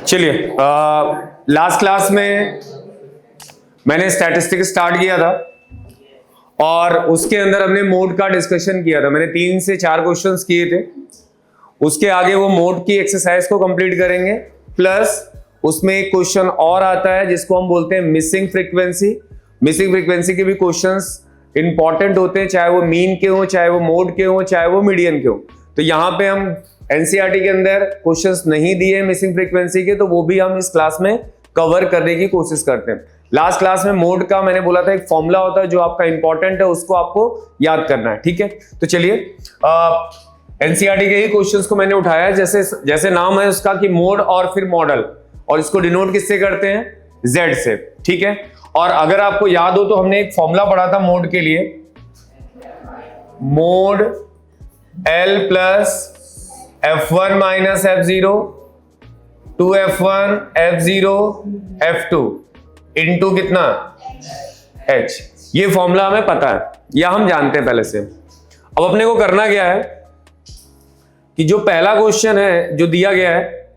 चलिए, last class में मैंने स्टैटिस्टिक्स स्टार्ट किया था और उसके अंदर हमने मोड का डिस्कशन किया था। मैंने 3 से 4 क्वेश्चंस किए थे। उसके आगे वो मोड की एक्सरसाइज को कंप्लीट करेंगे, प्लस उसमें एक क्वेश्चन और आता है जिसको हम बोलते हैं मिसिंग फ्रीक्वेंसी। मिसिंग फ्रीक्वेंसी के भी क्वेश्चंस इंपॉर्टेंट होते हैं, चाहे वो मीन के हो, चाहे वो मोड के हो, चाहे वो मीडियन के हो। तो यहाँ पे हम एनसीईआरटी के अंदर क्वेश्चंस नहीं दिए मिसिंग फ्रीक्वेंसी के, तो वो भी हम इस क्लास में कवर करने की कोशिश करते हैं। लास्ट क्लास में मोड का मैंने बोला था एक फॉर्मूला होता है जो आपका इंपॉर्टेंट है, उसको आपको याद करना है। ठीक है, तो चलिए एनसीईआरटी के ही क्वेश्चंस को मैंने उठाया, जैसे जैसे नाम है उसका कि मोड और फिर मॉडल, और इसको डिनोट किससे करते हैं? जेड से। ठीक है, और अगर आपको याद हो तो हमने एक फॉर्मूला पढ़ा था मोड के लिए, mode L plus F1 minus F0 2F1 F0 F2 into कितना H। ये फॉर्मूला हमें पता है या हम जानते हैं पहले से। अब अपने को करना क्या है कि जो पहला क्वेश्चन है जो दिया गया है,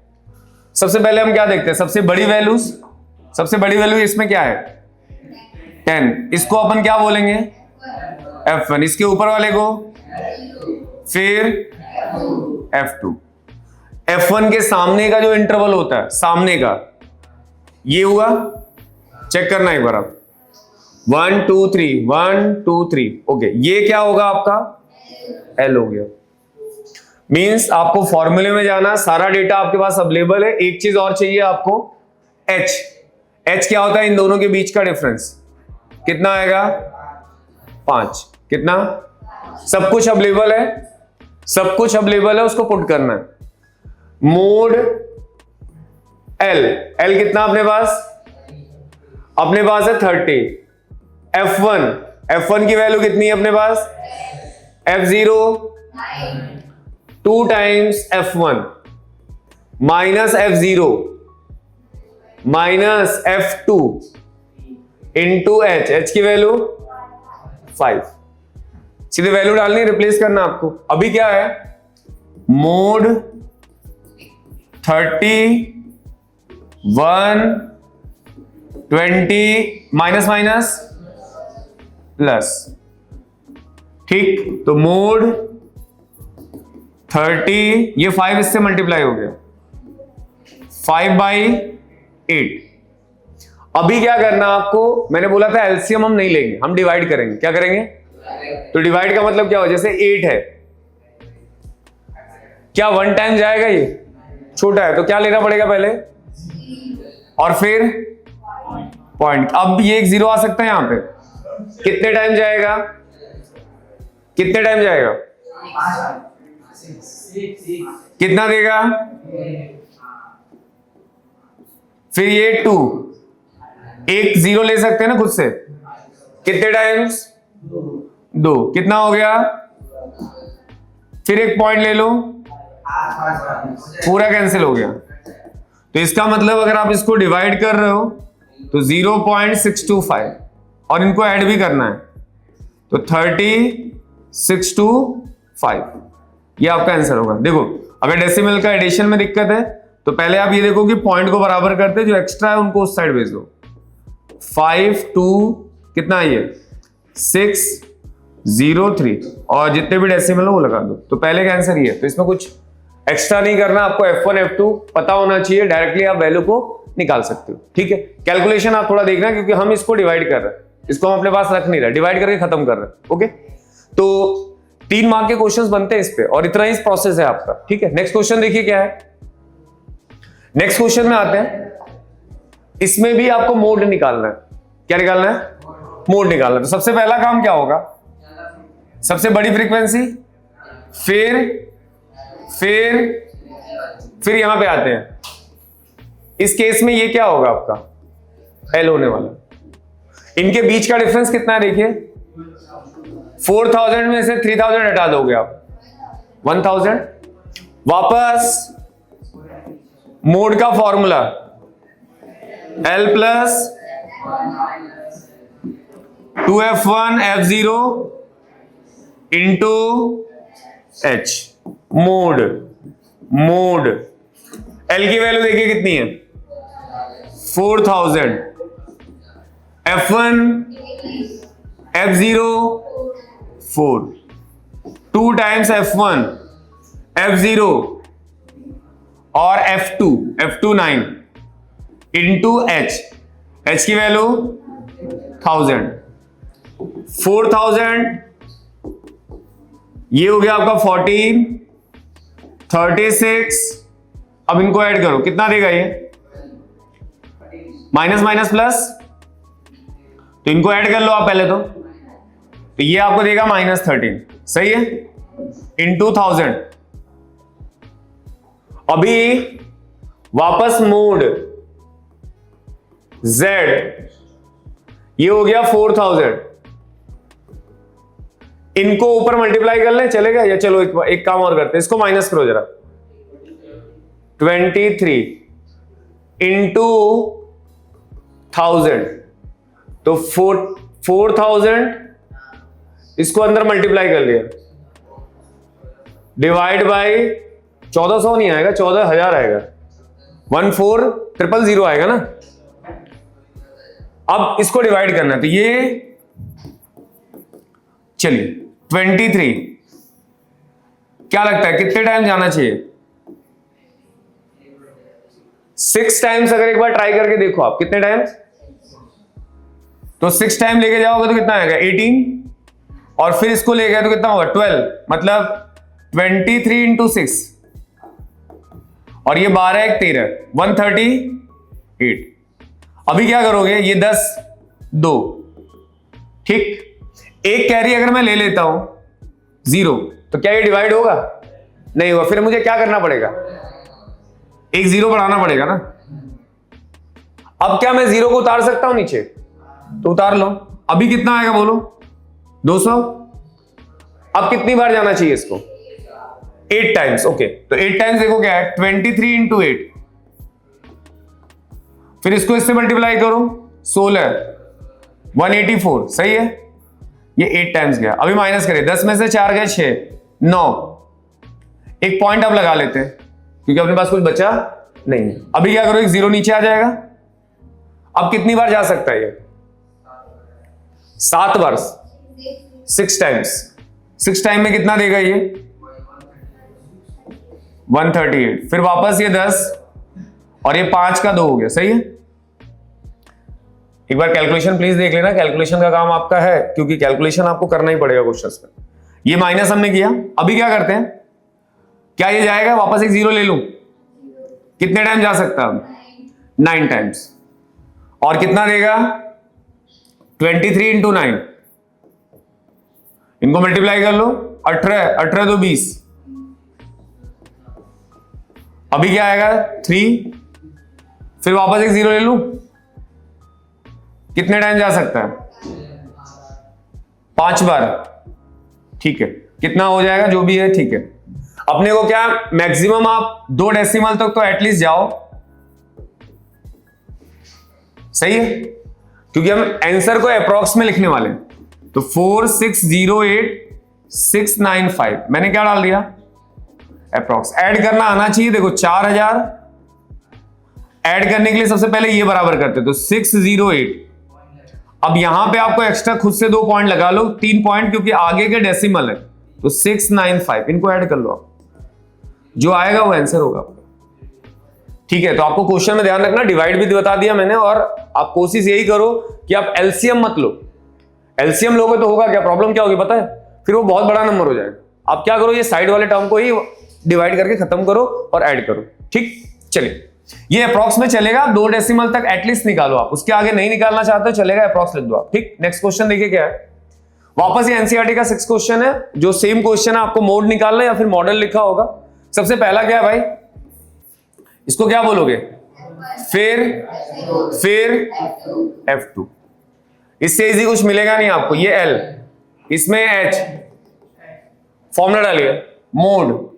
सबसे पहले हम क्या देखते हैं? सबसे बड़ी वैल्यूज। सबसे बड़ी वैल्यू इसमें क्या है? 10। इसको अपन क्या बोलेंगे? F1। इसके ऊपर वाले को फिर F2। F1 के सामने का जो इंटरवल होता है, सामने का ये हुआ, चेक करना एक बार आप। 1 2 3 1 2 3। ओके, ये क्या होगा आपका? L हो गया। मींस आपको फॉर्मूले में जाना, सारा डेटा आपके पास अवेलेबल है। एक चीज और चाहिए आपको, H। H क्या होता है? इन दोनों के बीच का डिफरेंस कितना आएगा? 5। कितना? सब कुछ अवेलेबल है, सब कुछ अवेलेबल है, उसको पुट करना है। Mode L। L कितना अपने पास? अपने पास है 30। F1। F1 की वैल्यू कितनी है अपने पास? F0 2 times F1 minus F0 minus F2 into H। H की वैल्यू 5। सीधे वैल्यू डालनी, रिप्लेस करना आपको। अभी क्या है? Mode 30 1 20 minus minus plus. ठीक, तो मोड 30, ये 5 इससे मल्टीप्लाई हो गया, 5/8। अभी क्या करना आपको? मैंने बोला था एलसीएम हम नहीं लेंगे, हम डिवाइड करेंगे। क्या करेंगे? तो डिवाइड का मतलब क्या हो? जैसे 8 है, क्या 1 टाइम जाएगा? ये छोटा है तो क्या लेना पड़ेगा पहले, और फिर पॉइंट। अब ये एक 0 आ सकता है यहां पे। कितने टाइम जाएगा? कितने टाइम जाएगा? कितना देगा? फिर ये 2, एक 0 ले सकते हैं ना खुद से। कितने टाइम्स? 2। कितना हो गया? फिर एक पॉइंट ले लो, पूरा कैंसिल हो गया। तो इसका मतलब अगर आप इसको डिवाइड कर रहे हो तो 0.625, और इनको ऐड भी करना है तो 30.625, ये आपका आंसर होगा। देखो, अगर डेसिमल का एडिशन में दिक्कत है तो पहले आप ये देखो कि पॉइंट को बराबर करते, जो एक्स्ट्रा है उनको उस साइड भेज दो। 5 2 कितना ये 603, और जितने भी डेसिमल हो वो लगा दो। तो पहले का आंसर ये है। तो इसमें कुछ एक्स्ट्रा नहीं करना, आपको F1 F2 पता होना चाहिए, डायरेक्टली आप वैल्यू को निकाल सकते हो। ठीक है, कैलकुलेशन आप थोड़ा देखना, क्योंकि हम इसको डिवाइड कर रहे हैं, इसको हम अपने पास रख नहीं रहे, डिवाइड करके खत्म कर रहे हैं। ओके, तो 3 मार्क के क्वेश्चंस बनते हैं इस पे, और इतना ही प्रोसेस है आपका। ठीक है, नेक्स्ट क्वेश्चन देखिए क्या है। नेक्स्ट क्वेश्चन में आते हैं, इसमें भी आपको मोड निकालना है। क्या निकालना है? मोड निकालना है। तो सबसे पहला काम क्या होगा? सबसे बड़ी फ्रीक्वेंसी, फिर यहां पे आते हैं। इस केस में ये क्या होगा आपका? L होने वाला। इनके बीच का डिफरेंस कितना है? देखिए 4000 में से 3000 हटा दोगे आप, 1000। वापस मोड का formula L plus 2F1 F0 into H। Mode L की वैल्यू देखिए कितनी है 4000, F1 F0 4, 2 times F1 F0 और F2 9 इंटू H की वैल्यू 1000, 4000 ये हो गया आपका 14, 36। अब इनको ऐड करो, कितना देगा ये? माइनस माइनस प्लस, तो इनको ऐड कर लो आप पहले तो ये आपको देगा -13, सही है, इंटू 1000। अभी वापस मोड Z, ये हो गया 4000, इनको ऊपर मल्टीप्लाई कर ले, चलेगा? या चलो एक काम और करते हैं, इसको माइनस करो जरा, 23 इंटू 1000, तो 4000 इसको अंदर मल्टीप्लाई कर लिया, डिवाइड बाय 1400 नहीं आएगा, 14000 आएगा, 14000 आएगा ना। अब इसको डिवाइड करना है, तो ये चलिए 23 क्या लगता है कितने टाइम जाना चाहिए? 6 टाइम्स। अगर एक बार ट्राई करके देखो आप, कितने टाइम्स? तो 6 टाइम लेके जाओगे तो कितना आएगा 18, और फिर इसको ले गए तो कितना होगा 12, मतलब 23 इंटू 6, और ये 12 एक 13, 138। अभी क्या करोगे, ये 10 2, ठीक, एक कैरी अगर मैं ले लेता हूं 0, तो क्या ये डिवाइड होगा? नहीं होगा। फिर मुझे क्या करना पड़ेगा? एक 0 बढ़ाना पड़ेगा ना। अब क्या मैं 0 को उतार सकता हूं नीचे? तो उतार लो। अभी कितना आएगा बोलो? 200। अब कितनी बार जाना चाहिए इसको? 8 टाइम्स। ओके, तो 8 टाइम्स देखो क्या है, 23 इंटू 8, फिर इसको इससे मल्टीप्लाई करो, 16, 184, सही है, ये 8 टाइम्स गया। अभी माइनस करें, 10 में से 4 गए 6, 9, एक पॉइंट अब लगा लेते हैं क्योंकि अपने पास कुछ बचा नहीं। अभी क्या करो, एक 0 नीचे आ जाएगा। अब कितनी बार जा सकता है ये? 7 बार, 6 टाइम्स। 6 टाइम में कितना देगा ये? 138। फिर वापस ये 10 और ये 5 का 2 हो गया, सही है। एक बार कैलकुलेशन प्लीज देख लेना, कैलकुलेशन का काम आपका है क्योंकि कैलकुलेशन आपको करना ही पड़ेगा क्वेश्चंस में। ये माइनस हमने किया, अभी क्या करते हैं, क्या ये जाएगा वापस? एक 0 ले लूं, कितने टाइम जा सकता है? 9 टाइम्स। और कितना देगा? 23 इंटू 9, इनको मल्टीप्लाई कर लो, 18, 18 2 20। अभी क्या आएगा? 3, फिर वापस एक 0 ले लूं, कितने टाइम जा सकता है? 5 बार, ठीक है। कितना हो जाएगा जो भी है, ठीक है। अपने को क्या मैक्सिमम आप 2 डेसिमल तक तो एटलीस्ट जाओ, सही है, क्योंकि हम आंसर को अप्रॉक्स में लिखने वाले हैं। तो 4608695 मैंने क्या डाल दिया? अप्रॉक्स। ऐड करना आना चाहिए, देखो 4000 ऐड करने के लिए सबसे पहले ये बराबर करते, तो 608। अब यहां पे आपको एक्स्ट्रा खुद से 2 पॉइंट लगा लो, 3 पॉइंट, क्योंकि आगे के डेसिमल है, तो 695 इनको ऐड कर लो आप, जो आएगा वो आंसर होगा आपका, ठीक है। तो आपको क्वेश्चन में ध्यान रखना, डिवाइड भी बता दिया मैंने, और आप कोशिश यही करो कि आप एलसीएम मत लो। एलसीएम लोगे तो होगा क्या, प्रॉब्लम क्या होगी पता है? फिर वो बहुत बड़ा नंबर हो जाएगा। आप क्या करो, ये साइड वाले टर्म को ही डिवाइड करके खत्म करो और ऐड करो, ठीक। चलिए, ये अप्रॉक्स में चलेगा, 2 डेसिमल तक एटलीस्ट निकालो आप, उसके आगे नहीं निकालना चाहते हो चलेगा, अप्रॉक्स लिख दो आप, ठीक। नेक्स्ट क्वेश्चन देखिए क्या है, वापस ये एनसीईआरटी का 6 क्वेश्चन है, जो सेम क्वेश्चन है, आपको मोड निकालना है या फिर मॉडल लिखा होगा। सबसे पहला क्या है भाई, इसको क्या बोलोगे? फिर F2। इससे इजी कुछ मिलेगा नहीं आपको। ये L, इसमें H, फॉर्मूला डालिए, mode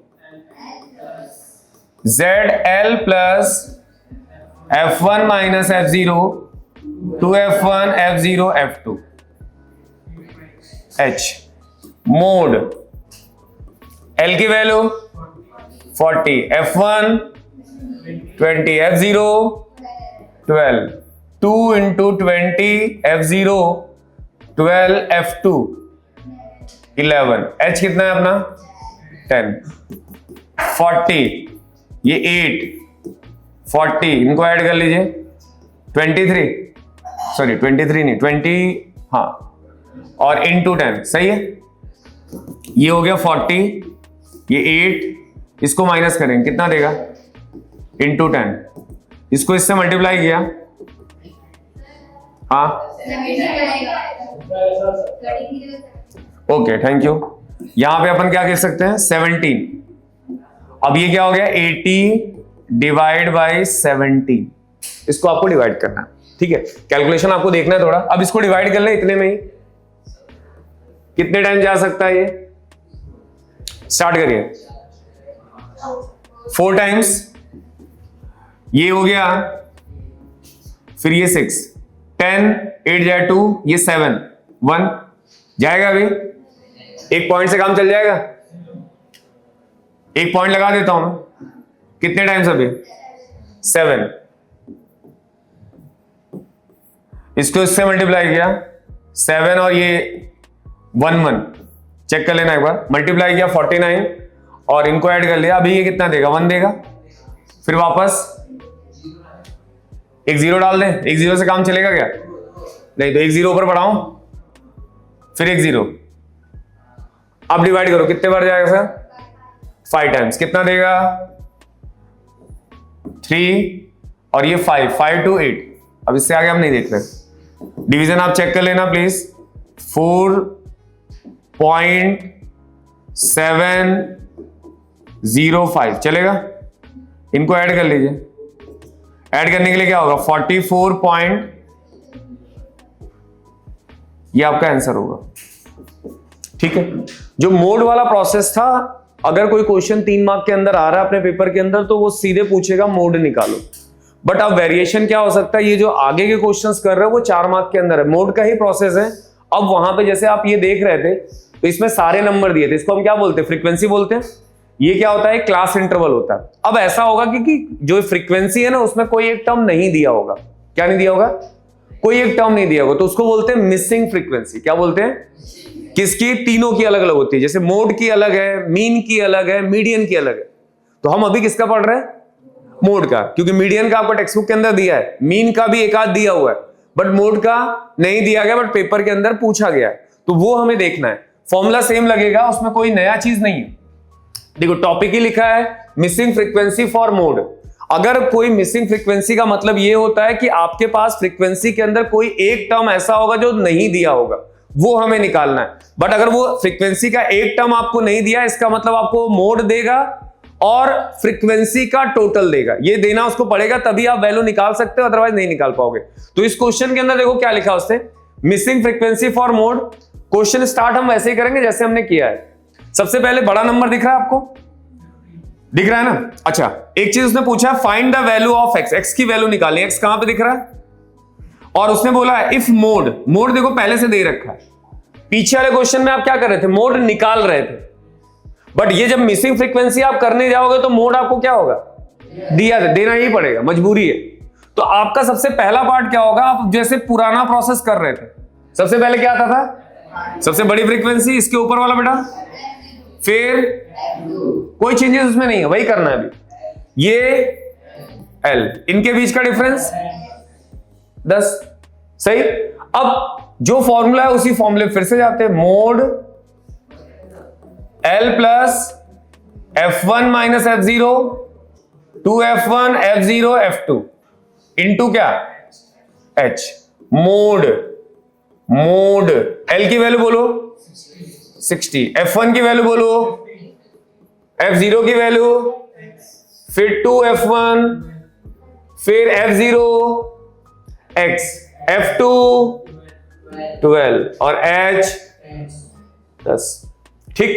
ZL plus F1 minus F0 2F1 F0 F2 H। Mode L की value 40, F1 20, F0 12, 2 into 20, F0 12, F2 11, H कितना है अपना 10, 40, ये 8, 40 इनको ऐड कर लीजिए 23, सॉरी 23 नहीं 20, हाँ, और इंटू 10, सही है। ये हो गया 40, ये 8, इसको माइनस करेंगे कितना देगा इंटू 10, इसको इससे मल्टीप्लाई किया, हाँ ओके थैंक यू। यहां पे अपन क्या कह सकते हैं 17। अब ये क्या हो गया 80 डिवाइड बाई 17, इसको आपको डिवाइड करना है, ठीक है। कैलकुलेशन आपको देखना है थोड़ा। अब इसको डिवाइड कर ले इतने में ही, कितने टाइम जा सकता है ये, स्टार्ट करिए 4 टाइम्स, ये हो गया, फिर ये 6, 10, 8 जाए 2, ये 7, 1 जाएगा। अभी एक पॉइंट से काम चल जाएगा, एक पॉइंट लगा देता हूं मैं, कितने टाइम्स अभी 7, इसको इससे मल्टीप्लाई किया 7 और ये 1 1 चेक कर लेना एक बार, मल्टीप्लाई किया 49 और इनको ऐड कर लिया, अभी ये कितना देगा 1 देगा, फिर वापस एक 0 डाल दें, एक 0 से काम चलेगा क्या, नहीं, तो एक 0 ऊपर बढ़ाऊं फिर एक 0, अब डिवाइड करो कितने बार जाएगा सर 5 टाइम्स, कितना देगा 3 और ये 5, 5 to 8, अब इससे आगे हम नहीं देख रहे, डिवीजन आप चेक कर लेना प्लीज, 4.705 चलेगा, इनको ऐड कर लीजिए, ऐड करने के लिए क्या होगा 44 ये आपका आंसर होगा, ठीक है। जो मोड वाला प्रोसेस था, अगर कोई क्वेश्चन 3 मार्क के अंदर आ रहा है अपने पेपर के अंदर तो वो सीधे पूछेगा मोड निकालो, बट अब वेरिएशन क्या हो सकता है, ये जो आगे के क्वेश्चंस कर रहे हो वो 4 मार्क के अंदर है, मोड का ही प्रोसेस है। अब वहां पे जैसे आप ये देख रहे थे तो इसमें सारे नंबर दिए थे, इसको हम क्या बोलते हैं फ्रीक्वेंसी बोलते हैं, ये क्या होता है क्लास इंटरवल होता है। अब ऐसा होगा कि जो फ्रीक्वेंसी है ना उसमें कोई एक टर्म नहीं दिया होगा, क्या नहीं दिया होगा, कोई एक टर्म नहीं दिया होगा, तो उसको बोलते हैं मिसिंग फ्रीक्वेंसी। क्या बोलते हैं, किसकी, तीनों की अलग अलग होती है, जैसे मोड की अलग है, मीन की अलग है, मीडियन की अलग है। तो हम अभी किसका पढ़ रहे हैं, मोड का, क्योंकि मीडियन का आपको टेक्स्ट बुक के अंदर दिया है, मीन का भी एक आध दिया हुआ है, बट मोड का नहीं दिया गया, बट पेपर के अंदर पूछा गया है, तो वो हमें देखना है। फॉर्मूला सेम लगेगा, उसमें कोई नया चीज नहीं है। देखो टॉपिक ही लिखा है मिसिंग फ्रीक्वेंसी फॉर मोड। अगर कोई मिसिंग फ्रीक्वेंसी का मतलब ये होता है कि आपके पास फ्रीक्वेंसी के अंदर कोई एक टर्म ऐसा होगा जो नहीं दिया होगा, वो हमें निकालना है। बट अगर वो फ्रीक्वेंसी का एक टर्म आपको नहीं दिया, इसका मतलब आपको मोड देगा और फ्रीक्वेंसी का टोटल देगा, ये देना उसको पड़ेगा, तभी आप वैल्यू निकाल सकते हो, अदरवाइज नहीं निकाल पाओगे। तो इस क्वेश्चन के अंदर देखो क्या लिखा उसने, missing frequency for mode. Question start हम वैसे ही करेंगे जैसे हमने किया है। सबसे पहले बड़ा नंबर दिख रहा है आपको, दिख रहा है ना। अच्छा, एक चीज उसने पूछा, find the value of x, x की वैल्यू निकालनी। एक्स कहां पे दिख रहा है, और उसने बोला है इफ मोड, मोड देखो पहले से दे रखा है। पीछे वाले क्वेश्चन में आप क्या कर रहे थे, मोड निकाल रहे थे, बट ये जब मिसिंग फ्रीक्वेंसी आप करने जाओगे तो मोड आपको क्या होगा, दिया देना ही पड़ेगा, मजबूरी है। तो आपका सबसे पहला पार्ट क्या होगा, आप जैसे पुराना प्रोसेस कर रहे थे, सबसे पहले क्या आता था, सबसे बड़ी फ्रीक्वेंसी, इसके ऊपर वाला बेटा, फिर कोई चेंजेस उसमें नहीं है, वही करना है अभी। ये एल, इनके बीच का डिफरेंस 10, सही। अब जो फॉर्मूला है उसी फॉर्मूले फिर से जाते हैं, mode L plus F1 minus F0 2F1 F0 F2 into क्या H, मोड, मोड L की वैल्यू बोलो 60, F1 की वैल्यू बोलो, F0 की वैल्यू, फिर 2F1, फिर F0 X, F2 12 और H 10। ठीक,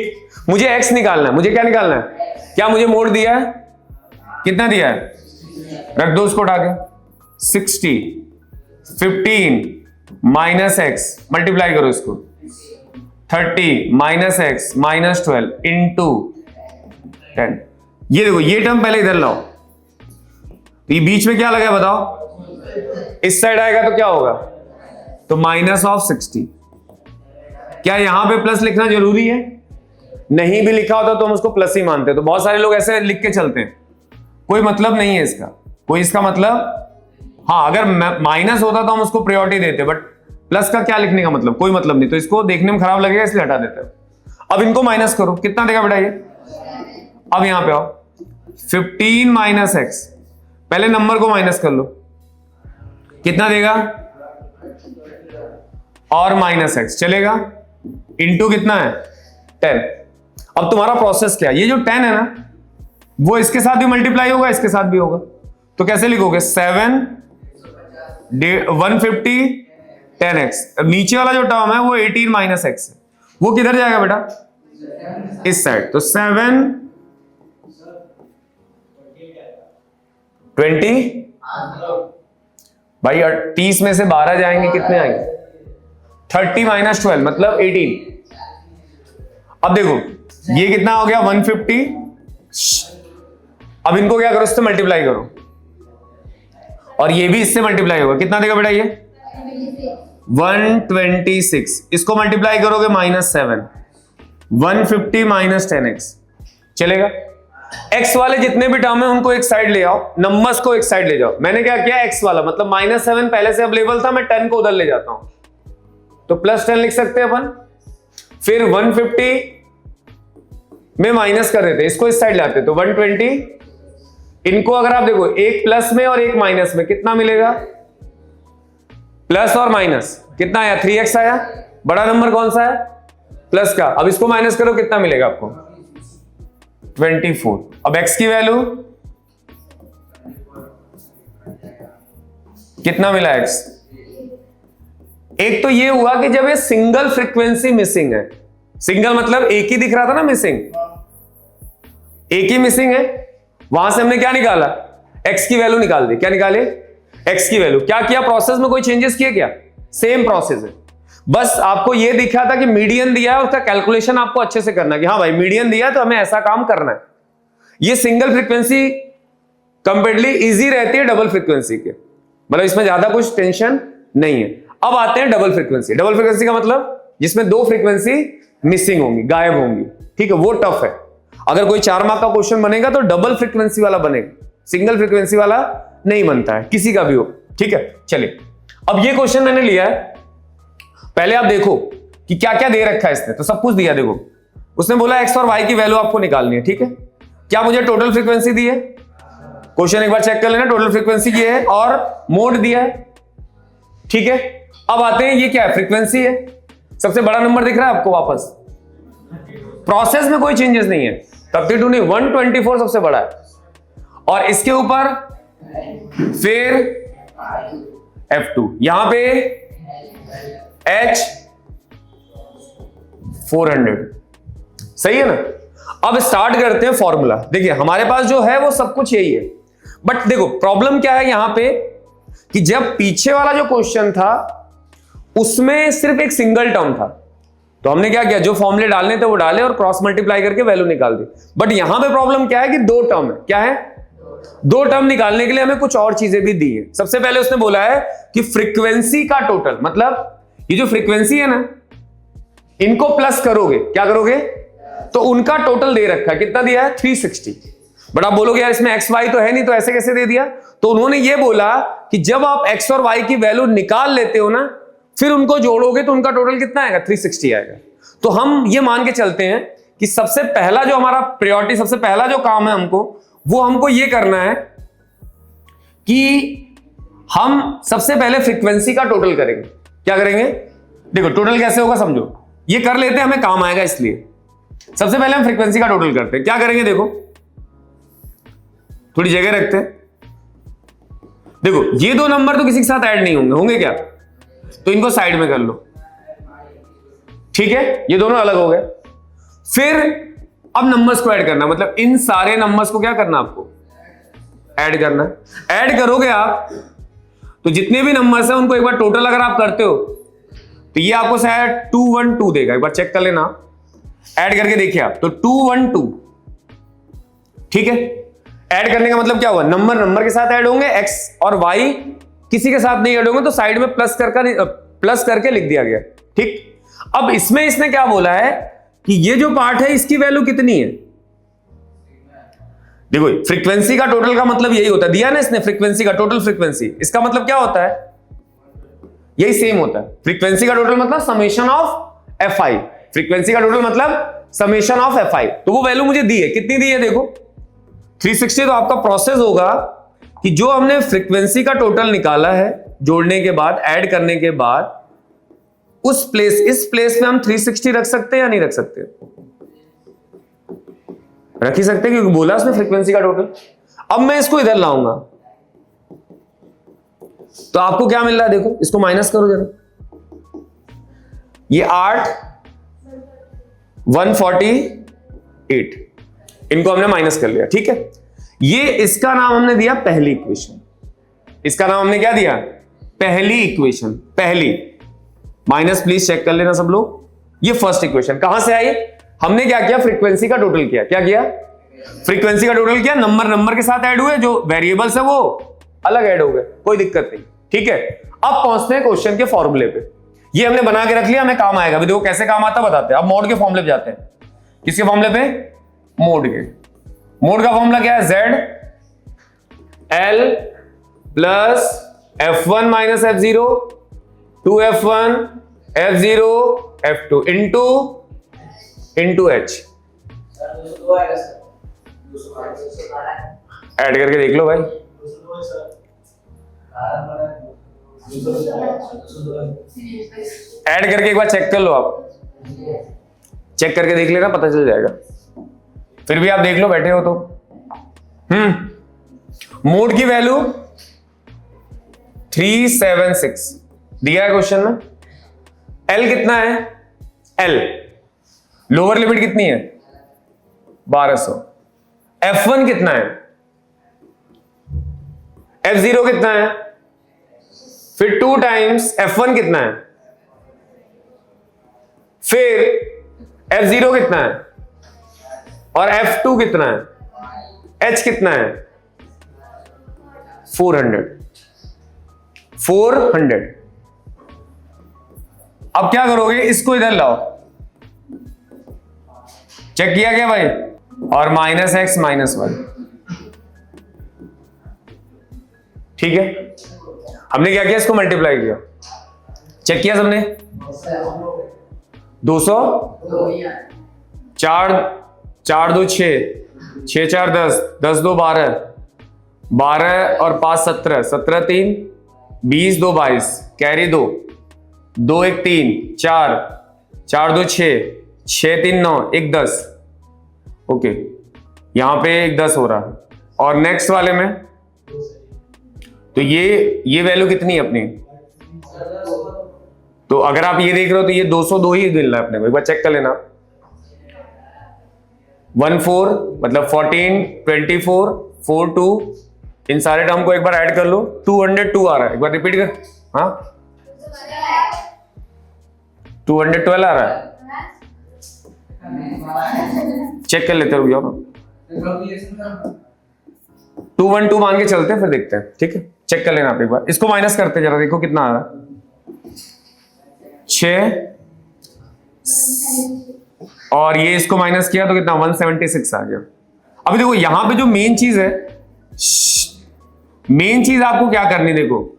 मुझे X निकालना है, मुझे क्या निकालना है, क्या मुझे मोड दिया है, कितना दिया है, रख दो उसको उठा के, 60 15 माइनस एक्स, मल्टीप्लाई करो इसको, 30 माइनस एक्स माइनस 12 इंटू 10। ये देखो ये टर्म पहले इधर लाओ, तो ये बीच में क्या लगा बताओ, इस साइड आएगा तो क्या होगा, तो -60। क्या यहां पे प्लस लिखना जरूरी है? नहीं भी लिखा होता तो हम उसको प्लस ही मानते हैं। तो बहुत सारे लोग ऐसे लिख के चलते हैं, कोई मतलब नहीं है इसका, कोई इसका मतलब, हाँ अगर माइनस होता तो हम उसको प्रायोरिटी देते, बट प्लस का क्या लिखने का मतलब, कोई मतलब नहीं। तो इसको देखने में खराब लगेगा इसलिए हटा देते हैं। अब इनको माइनस करो, कितना देगा बेटा ये? अब यहां पे आओ, 15 - x, पहले नंबर को माइनस कर लो, कितना देगा, और -x चलेगा, इंटू कितना है 10। अब तुम्हारा प्रोसेस क्या है, ये जो 10 है ना वो इसके साथ भी मल्टीप्लाई होगा, इसके साथ भी होगा। तो कैसे लिखोगे, 7 150 10x, नीचे वाला जो टर्म है वो 18 - x है, वो किधर जाएगा बेटा, इस साइड। तो 7 20, भाई 30 में से 12 जाएंगे, कितने आएंगे, 30 - 12 मतलब 18। अब देखो ये कितना हो गया 150, अब इनको क्या करो, इससे मल्टीप्लाई करो, और ये भी इससे मल्टीप्लाई होगा, कितना देगा बेटा ये 126। इसको मल्टीप्लाई करोगे -7, 150 - 10x चलेगा। x वाले जितने भी टर्म है उनको एक साइड ले आओ, नंबर्स को एक साइड ले जाओ। मैंने क्या किया, x वाला मतलब -7 पहले से अवेलेबल था, मैं 10 को उधर ले जाता हूं, तो +10 लिख सकते हैं अपन। फिर 150 में माइनस कर देते, इसको इस साइड लाते, तो 120। इनको अगर आप देखो, एक प्लस में और एक माइनस में, कितना मिलेगा, प्लस और माइनस कितना आया, 3x आया। बड़ा नंबर कौन सा है, प्लस का। अब इसको माइनस करो, कितना मिलेगा आपको, 24। अब x की वैल्यू कितना मिला x, एक तो ये हुआ कि जब ये सिंगल फ्रीक्वेंसी मिसिंग है, सिंगल मतलब एक ही दिख रहा था ना मिसिंग, एक ही मिसिंग है, वहां से हमने क्या निकाला, x की वैल्यू निकाल दी। क्या निकाले, x की वैल्यू। क्या किया, प्रोसेस में कोई चेंजेस किए क्या, सेम प्रोसेस है, बस आपको ये दिखा था कि मीडियन दिया है, उसका कैलकुलेशन आपको अच्छे से करना कि हाँ भाई मीडियन दिया तो हमें ऐसा काम करना है। ये सिंगल फ्रीक्वेंसी कंपेरेटिवली इजी रहती है डबल फ्रीक्वेंसी के, मतलब इसमें ज्यादा कुछ टेंशन नहीं है। अब आते हैं डबल फ्रीक्वेंसी। डबल फ्रीक्वेंसी का मतलब जिसमें 2 फ्रीक्वेंसी मिसिंग होंगी, गायब होंगी, ठीक है, वो टफ है। अगर कोई 4 मार्क का क्वेश्चन बनेगा तो डबल फ्रीक्वेंसी वाला बनेगा, सिंगल फ्रीक्वेंसी वाला नहीं बनता है, किसी का भी हो, ठीक है। चलिए अब ये क्वेश्चन मैंने लिया है, पहले आप देखो कि क्या क्या दे रखा है इसने, तो सब कुछ दिया। देखो उसने बोला x और y की वैल्यू आपको निकालनी है, ठीक है। क्या मुझे टोटल फ्रीक्वेंसी दी है, क्वेश्चन एक बार चेक कर लेना, टोटल फ्रीक्वेंसी की है और मोड दिया है, ठीक है। अब आते हैं, ये क्या है, फ्रीक्वेंसी है, सबसे बड़ा नंबर दिख रहा है आपको वापस, प्रोसेस में कोई चेंजेस नहीं है, 32 नहीं 124 सबसे बड़ा है, और इसके ऊपर फिर F2, यहां पे H 400, सही है ना। अब स्टार्ट करते हैं फॉर्मूला। देखिए हमारे पास जो है वो सब कुछ यही है, बट देखो प्रॉब्लम क्या है यहां पे कि जब पीछे वाला जो क्वेश्चन था उसमें सिर्फ एक सिंगल टर्म था, तो हमने क्या किया, जो फॉर्मूले डालने थे वो डाले और क्रॉस मल्टीप्लाई करके वैल्यू निकाल दी। बट यहां पे प्रॉब्लम क्या है कि 2 टर्म है, क्या है, 2 टर्म निकालने के लिए हमें कुछ और चीजें भी दी है। सबसे पहले उसने बोला है कि फ्रीक्वेंसी का टोटल, मतलब ये जो फ्रीक्वेंसी है ना, इनको प्लस करोगे, क्या करोगे, तो उनका टोटल दे रखा है, कितना दिया है 360। बट आप बोलोगे यार इसमें एक्स वाई तो है नहीं, तो ऐसे कैसे दे दिया, तो उन्होंने ये बोला कि जब आप एक्स और वाई की वैल्यू निकाल लेते हो ना, फिर उनको जोड़ोगे तो उनका टोटल कितना आएगा, 360 आएगा। तो हम ये मान के चलते हैं कि सबसे पहला जो हमारा प्रायोरिटी, सबसे पहला जो काम है हमको ये करना है कि हम सबसे पहले फ्रीक्वेंसी का टोटल करेंगे। क्या करेंगे, देखो टोटल कैसे होगा समझो, ये कर लेते हैं, हमें काम आएगा, इसलिए सबसे पहले हम फ्रीक्वेंसी का टोटल करते हैं। क्या करेंगे, देखो थोड़ी जगह रखते हैं, देखो ये 2 नंबर तो किसी के साथ ऐड नहीं होंगे, होंगे क्या, तो इनको साइड में कर लो, ठीक है, ये दोनों अलग हो गए। फिर अब नंबर्स को ऐड करना, मतलब इन सारे नंबर्स को क्या करना, आपको ऐड करना। ऐड करोगे आप तो जितने भी नंबर्स हैं उनको एक बार टोटल अगर आप करते हो तो ये आपको शायद 212 देगा, एक बार चेक कर लेना, ऐड करके देखिए आप, तो 212, ठीक है। ऐड करने का मतलब क्या हुआ, नंबर नंबर के साथ ऐड होंगे, एक्स और वाई किसी के साथ नहीं ऐड होंगे, तो साइड में प्लस करके लिख दिया गया। ठीक, अब इसमें इसने क्या बोला है कि ये जो पार्ट है इसकी वैल्यू कितनी है। देखो फ्रीक्वेंसी का टोटल का मतलब यही होता है, दिया ना इसने फ्रीक्वेंसी का टोटल फ्रीक्वेंसी, इसका मतलब क्या होता है, यही सेम होता है। फ्रीक्वेंसी का टोटल मतलब summation of F I, frequency का टोटल मतलब समेशन ऑफ एफ आई। तो वो वैल्यू मुझे दी है, कितनी दी है देखो 360। तो आपका प्रोसेस होगा कि जो हमने फ्रीक्वेंसी का टोटल निकाला है जोड़ने के बाद, ऐड करने के बाद, उस प्लेस इस प्लेस में हम 360 रख सकते हैं या नहीं रख सकते, रख ही सकते हैं क्योंकि बोला उसने फ्रीक्वेंसी का टोटल। अब मैं इसको इधर लाऊंगा तो आपको क्या मिल रहा है, देखो इसको माइनस करो जरा, ये 8 148, इनको हमने माइनस कर लिया। ठीक है, ये इसका नाम हमने दिया पहली इक्वेशन, इसका नाम हमने क्या दिया, पहली इक्वेशन, पहली। माइनस प्लीज चेक कर लेना सब लोग। ये फर्स्ट इक्वेशन कहां से आई, हमने क्या किया, फ्रीक्वेंसी का टोटल किया। क्या किया, फ्रीक्वेंसी का टोटल किया, नंबर नंबर के साथ ऐड हुए, जो वेरिएबल्स है वो अलग ऐड हो गए, कोई दिक्कत नहीं। ठीक है, अब पहुंचते हैं क्वेश्चन के फॉर्मूले पे। ये हमने बना के रख लिया, हमें काम आएगा। अभी देखो कैसे काम आता बताते हैं। अब मोड के फॉर्मूले पे जाते हैं। किसके फॉर्मूले पे, मोड के। मोड का फॉर्मूला क्या है, Z L plus F1 minus F0 2F1 F0 F2 into H। Add करके देख लो भाई, ऐड करके एक बार चेक कर लो, आप चेक करके देख लेना, पता चल जाएगा। फिर भी आप देख लो बैठे हो तो। मोड की वैल्यू 376 दिया है क्वेश्चन में। L कितना है, L लोअर लिमिट कितनी है 1200। F1 कितना है, F0 कितना है, फिर 2 टाइम्स F1 कितना है, फिर F0 कितना है और F2 कितना है, H कितना है 400। अब क्या करोगे, इसको इधर लाओ, चेक किया क्या भाई, और माइनस एक्स माइनस 1। ठीक है, हमने क्या किया, इसको मल्टीप्लाई किया, चेक किया सबने। 200 4 2 6 6 4 10 10 2 12 12 और 5 17 17 3 20 2 22 कैरी 2 2 1 3 4 4 2 6 6 3 9 1 10। ओके, यहां पे 1 10 हो रहा है। और नेक्स्ट वाले में तो ये वैल्यू कितनी है अपनी, तो अगर आप ये देख रहे हो तो ये 202 ही मिल रहा है अपने को, एक बार चेक कर लेना। 14 मतलब 14 24 4 2, इन सारे टर्म को एक बार ऐड कर लो, 202 आ रहा है, एक बार रिपीट कर। हाँ 212 आ रहा है, चेक कर लेते हो, 212 मान के चलते हैं, फिर देखते हैं। ठीक है, चेक कर लेना आप एक बार, इसको माइनस करते जरा, देखो कितना आ रहा है। 6 और ये इसको माइनस किया तो कितना 176 आ गया। अभी देखो यहां पे जो मेन चीज है, मेन चीज आपको क्या करनी, देखो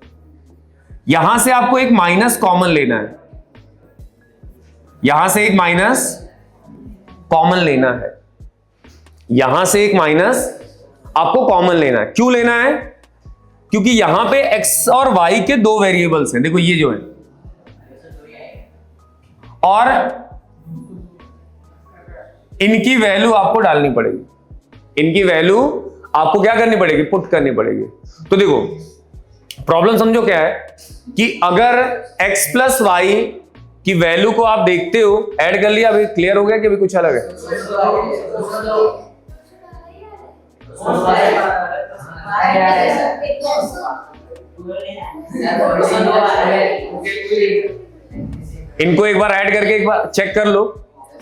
यहां से आपको एक माइनस कॉमन लेना है, यहां से एक माइनस कॉमन लेना है, यहां से एक माइनस आपको कॉमन लेना है। क्यों लेना है, क्योंकि यहां पे x और y के 2 वेरिएबल्स हैं, देखो ये जो है, और इनकी वैल्यू आपको डालनी पड़ेगी, इनकी वैल्यू आपको क्या करनी पड़ेगी, पुट करनी पड़ेगी। तो देखो प्रॉब्लम समझो क्या है कि अगर x प्लस वाई की वैल्यू को आप देखते हो, ऐड कर लिया, अभी क्लियर हो गया कि अभी कुछ अलग है। इनको एक बार ऐड करके एक बार चेक कर लो,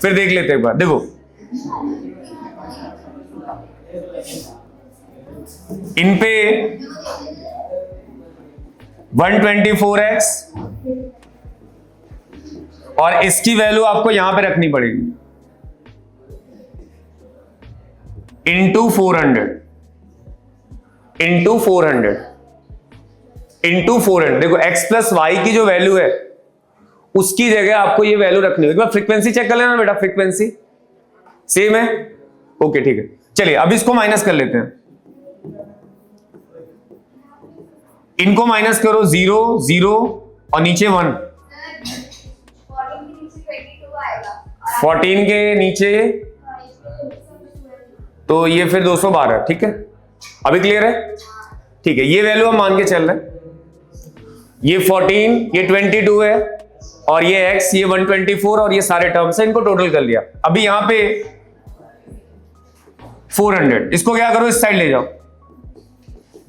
फिर देख लेते एक बार। देखो इन पे 124x और इसकी वैल्यू आपको यहां पे रखनी पड़ेगी इंटू 400 इंटू 400 इंटू 400। देखो x प्लस वाई की जो वैल्यू है उसकी जगह आपको ये वैल्यू रखनी होगी। फ्रीक्वेंसी चेक कर लेना बेटा, फ्रीक्वेंसी सेम है, ओके ठीक है। चलिए अब इसको माइनस कर लेते हैं, इनको माइनस करो 0 0 और नीचे 1, 14 के नीचे तो ये फिर 212, ठीक है अभी क्लियर है, ठीक है। ये वैल्यू हम मान के चल रहे हैं, ये 14 ये 22 है और ये x ये 124 और ये सारे टर्म्स है, इनको टोटल कर लिया। अभी यहां पे 400, इसको क्या करो इस साइड ले जाओ,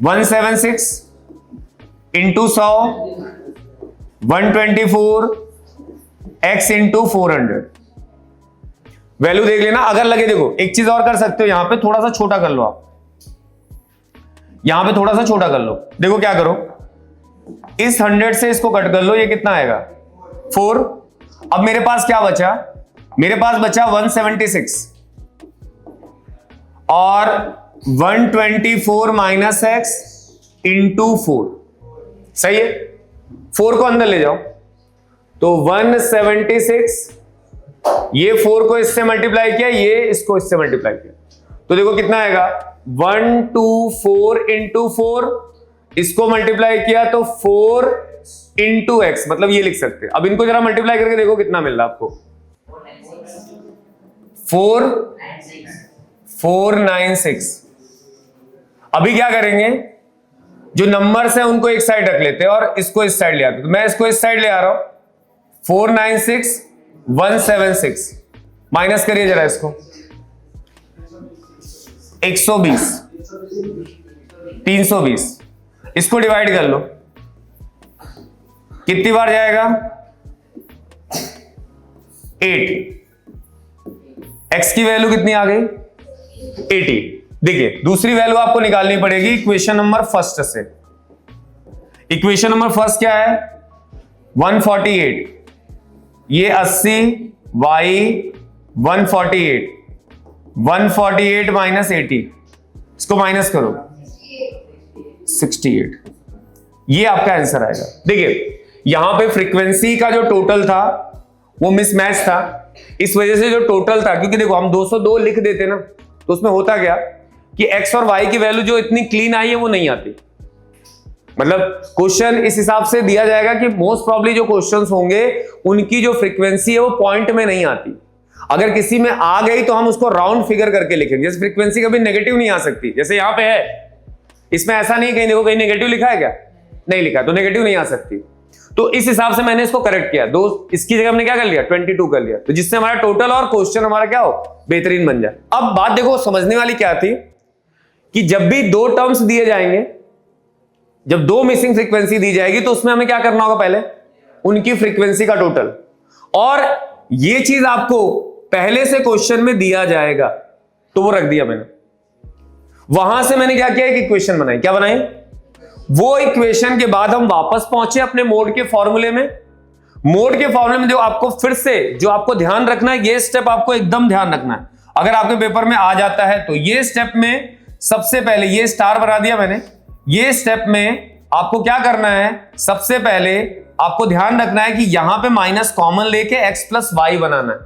176 इंटू 100 124 x इंटू 400। वैल्यू देख लेना, अगर लगे देखो एक चीज और कर सकते हो, यहां पे थोड़ा सा छोटा कर लो आप, यहां पे थोड़ा सा छोटा कर लो। देखो क्या करो, इस 100 से इसको कट कर लो, ये कितना आएगा 4। अब मेरे पास क्या बचा, मेरे पास बचा 176 और 124 माइनस एक्स इंटू 4, सही है। 4 को अंदर ले जाओ तो 176, ये 4 को इससे मल्टीप्लाई किया, ये इसको इससे मल्टीप्लाई किया, तो देखो कितना आएगा 124 इंटू 4, इसको मल्टीप्लाई किया तो 4 इंटू एक्स, मतलब ये लिख सकते हैं। अब इनको जरा मल्टीप्लाई करके देखो कितना मिल रहा है आपको, 496। अभी क्या करेंगे, जो नंबर्स हैं उनको एक साइड रख लेते हैं और इसको इस साइड ले आते हैं। तो मैं इसको इस साइड ले आ रहा हूं, 496 176 माइनस करिए जरा इसको, 120 320, इसको डिवाइड कर लो, कितनी बार जाएगा 8, x की वैल्यू कितनी आ गई 80। देखिए दूसरी वैल्यू आपको निकालनी पड़ेगी इक्वेशन नंबर फर्स्ट से। इक्वेशन नंबर फर्स्ट क्या है 148, ये 80 y 148 माइनस 80, इसको माइनस करो 68, ये आपका आंसर आएगा। देखिए यहां पे फ्रीक्वेंसी का जो टोटल था वो मिसमैच था, इस वजह से जो टोटल था, क्योंकि देखो हम 202 लिख देते ना तो उसमें होता क्या कि x और y की वैल्यू जो इतनी क्लीन आई है वो नहीं आती। मतलब क्वेश्चन इस हिसाब से दिया जाएगा कि मोस्ट प्रॉब्ली जो क्वेश्चंस होंगे उनकी जो फ्रीक्वेंसी है वो पॉइंट में नहीं आती। अगर किसी में आ गई तो हम उसको राउंड फिगर करके लिखेंगे, जैसे फ्रीक्वेंसी कभी नेगेटिव नहीं आ सकती, जैसे यहां पे है, इसमें ऐसा नहीं कहीं देखो कहीं नेगेटिव लिखा है क्या, नहीं लिखा, तो नेगेटिव नहीं आ सकती। तो इस हिसाब से मैंने इसको करेक्ट किया, दो इसकी जगह हमने क्या कर लिया 22 कर लिया, तो जिससे हमारा टोटल और क्वेश्चन हमारा क्या हो बेहतरीन बन जाए। अब बात देखो समझने वाली क्या थी कि जब भी दो टर्म्स दिए जाएंगे, जब दो मिसिंग फ्रीक्वेंसी दी जाएगी तो उसमें हमें क्या करना होगा, पहले उनकी फ्रीक्वेंसी का टोटल, और ये चीज आपको पहले से क्वेश्चन में दिया जाएगा, तो वो रख दिया मैंने। वहां से मैंने क्या किया, एक इक्वेशन बनाई, क्या बनाई, वो इक्वेशन के बाद हम वापस पहुंचे अपने मोड के फॉर्मूले में। मोड के फॉर्मूले में जो आपको फिर से जो आपको ध्यान रखना है, ये स्टेप आपको एकदम ध्यान रखना है, अगर आपके पेपर में आ जाता है तो ये स्टेप में सबसे पहले ये स्टार बना दिया मैंने, ये स्टेप में आपको क्या करना है, सबसे पहले आपको ध्यान रखना है कि यहां पे माइनस कॉमन लेके x प्लस वाई बनाना है।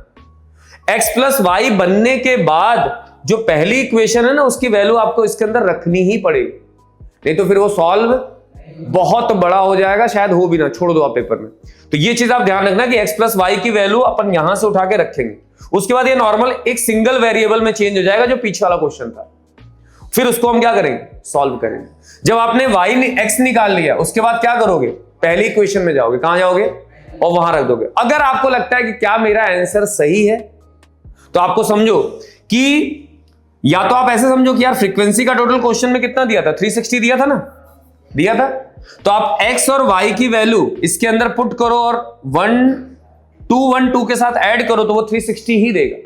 x प्लस वाई बनने के बाद जो पहली इक्वेशन है ना उसकी वैल्यू आपको इसके अंदर रखनी ही पड़ेगी, नहीं तो फिर वो सॉल्व बहुत बड़ा हो जाएगा, शायद हो भी ना, छोड़ दो आप पेपर में। तो ये चीज आप ध्यान रखना कि x प्लस वाई की वैल्यू अपन यहां से उठा के रखेंगे, उसके बाद ये नॉर्मल एक सिंगल वेरिएबल में चेंज हो जाएगा जो पीछे वाला क्वेश्चन था, फिर उसको हम क्या करेंगे, सॉल्व करेंगे। जब आपने x निकाल लिया उसके बाद क्या करोगे, पहली इक्वेशन में जाओगे, कहां जाओगे और वहां रख दोगे। अगर आपको लगता है कि क्या मेरा आंसर सही है तो आपको समझो कि या तो आप ऐसे समझो कि यार फ्रीक्वेंसी का टोटल क्वेश्चन में कितना दिया था, 360 दिया था ना, दिया था, तो आप x और y की वैल्यू इसके अंदर पुट करो और 1 2 के साथ ऐड करो तो वो 360 ही देगा।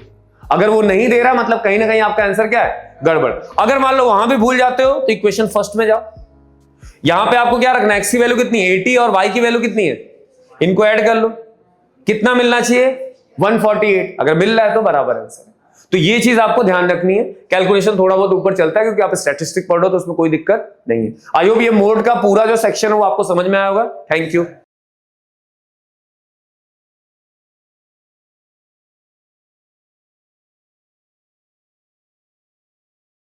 अगर वो नहीं दे रहा मतलब कहीं ना कहीं आपका आंसर क्या है गड़बड़। अगर मान लो वहां भी भूल जाते हो तो इक्वेशन फर्स्ट में जाओ। यहां पे आपको क्या रखना है, x की वैल्यू कितनी है 80 और y की वैल्यू कितनी है, इनको ऐड कर लो, कितना मिलना चाहिए 148। अगर मिल रहा है तो बराबर आंसर है। तो ये चीज आपको ध्यान रखनी है। कैलकुलेशन थोड़ा बहुत ऊपर चलता है क्योंकि आप स्टैटिस्टिक पढ़ रहे हो तो उसमें कोई दिक्कत नहीं है। आई होप ये मोड का पूरा जो सेक्शन है वो आपको समझ में आया होगा। Thank you.